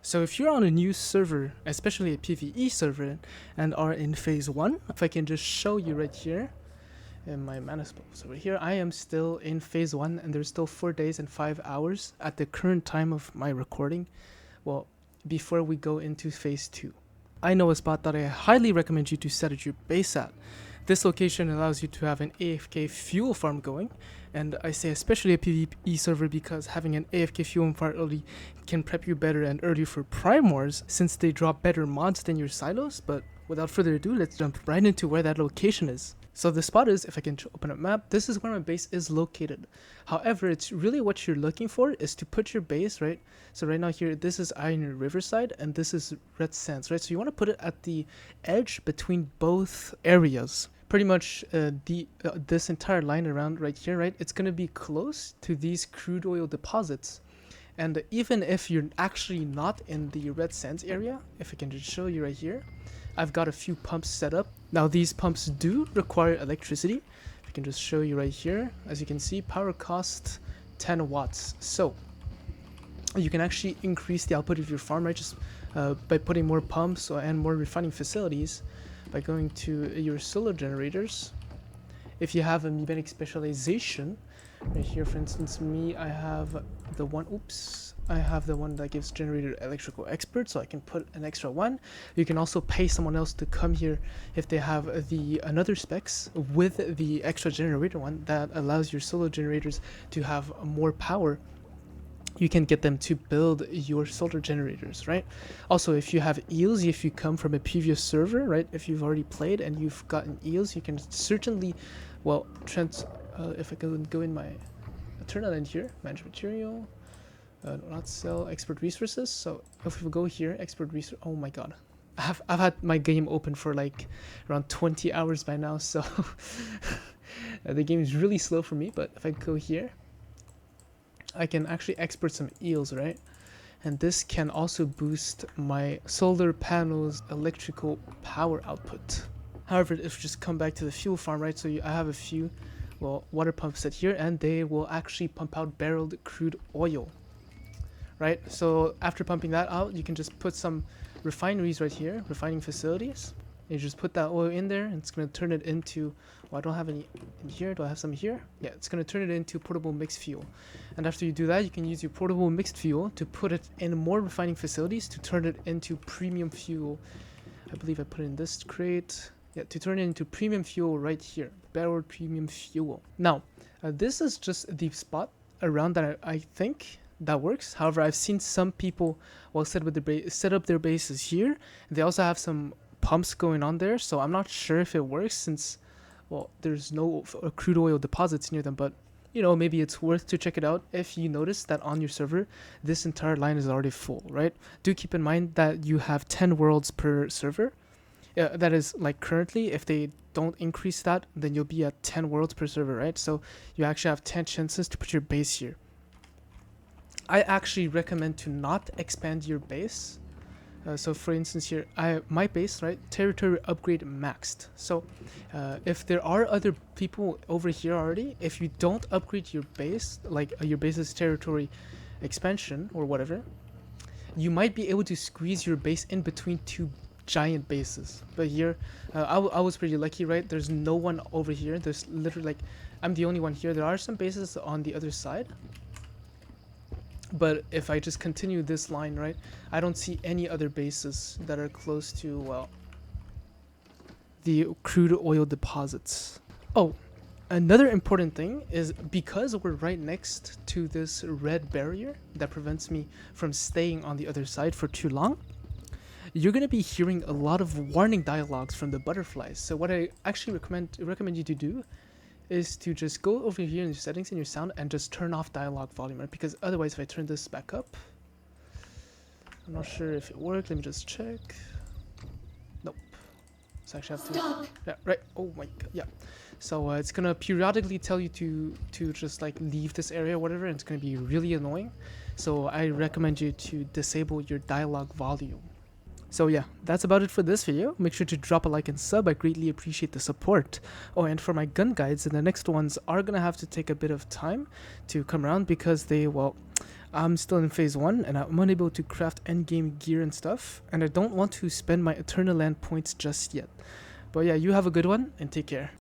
So if you're on a new server, especially a PvE server, and are in phase 1, if I can just show you right here in my mana spells over here, I am still in phase 1 and there's still 4 days and 5 hours at the current time of my recording, well, before we go into phase 2. I know a spot that I highly recommend you to set at your base at. This location allows you to have an AFK fuel farm going, and I say especially a PvE server because having an AFK fuel farm early can prep you better and early for Prime Wars since they drop better mods than your silos. But without further ado, let's jump right into where that location is. So the spot is, if I can open up map, this is where my base is located. However, it's really what you're looking for is to put your base, right? So right now here, this is Iron Riverside and this is Red Sands, right? So you want to put it at the edge between both areas. Pretty much this entire line around right here, right? It's going to be close to these crude oil deposits. And even if you're actually not in the Red Sands area, if I can just show you right here, I've got a few pumps set up. Now these pumps do require electricity. I can just show you right here. As you can see, power cost 10 watts. So you can actually increase the output of your farm, right? Just by putting more pumps and more refining facilities by going to your solar generators. If you have a mechanic specialization, right here, for instance, I have the one, I have the one that gives generator electrical expert, so I can put an extra one. You can also pay someone else to come here if they have the another specs with the extra generator one that allows your solar generators to have more power. You can get them to build your solar generators, right? Also, if you have eels, if you come from a previous server, right? If you've already played and you've gotten eels, you can certainly, well, if I can go in my, turn that in here, manage material, not sell expert resources. So if we go here, expert resource, oh my god. I've had my game open for like around 20 hours by now, so the game is really slow for me, but if I go here, I can actually export some eels, right? And this can also boost my solar panels electrical power output. However, if you just come back to the fuel farm, right? So I have a few, well, water pumps set here, and they will actually pump out barreled crude oil, right? So after pumping that out, you can just put some refineries right here, refining facilities. You just put that oil in there and it's going to turn it into, well, I don't have any in here. Do I have some here? Yeah, it's going to turn it into portable mixed fuel. And after you do that, you can use your portable mixed fuel to put it in more refining facilities to turn it into premium fuel. I believe I put it in this crate. Yeah, to turn it into premium fuel right here, barreled premium fuel. Now, this is just the spot around that I think that works. However, I've seen some people, well, set up their bases here. They also have some pumps going on there, so I'm not sure if it works since, well, there's no crude oil deposits near them, but you know, maybe it's worth to check it out if you notice that on your server this entire line is already full, right? Do keep in mind that you have 10 worlds per server. That is, like, currently, if they don't increase that, then you'll be at 10 worlds per server, right? So you actually have 10 chances to put your base here. I actually recommend to not expand your base. So for instance here, my base, right, territory upgrade maxed. So if there are other people over here already, if you don't upgrade your base, like your base's territory expansion or whatever, you might be able to squeeze your base in between two giant bases. But here, I was pretty lucky, right? There's no one over here. There's literally, like, I'm the only one here. There are some bases on the other side. But if I just continue this line, right, I don't see any other bases that are close to, well, the crude oil deposits. Oh, another important thing is because we're right next to this red barrier that prevents me from staying on the other side for too long, you're going to be hearing a lot of warning dialogues from the butterflies. So what I actually recommend you to do is to just go over here in your settings in your sound and just turn off dialogue volume, right? Because otherwise, if I turn this back up, I'm not sure if it worked. Let me just check. Nope. So I actually have to. Yeah, right. Oh my god. Yeah. So it's gonna periodically tell you to just like leave this area or whatever, and it's gonna be really annoying. So I recommend you to disable your dialogue volume. So yeah, that's about it for this video. Make sure to drop a like and sub. I greatly appreciate the support. Oh, and for my gun guides, the next ones are gonna have to take a bit of time to come around because they, well, I'm still in phase 1 and I'm unable to craft endgame gear and stuff, and I don't want to spend my Eternal Land points just yet. But yeah, you have a good one and take care.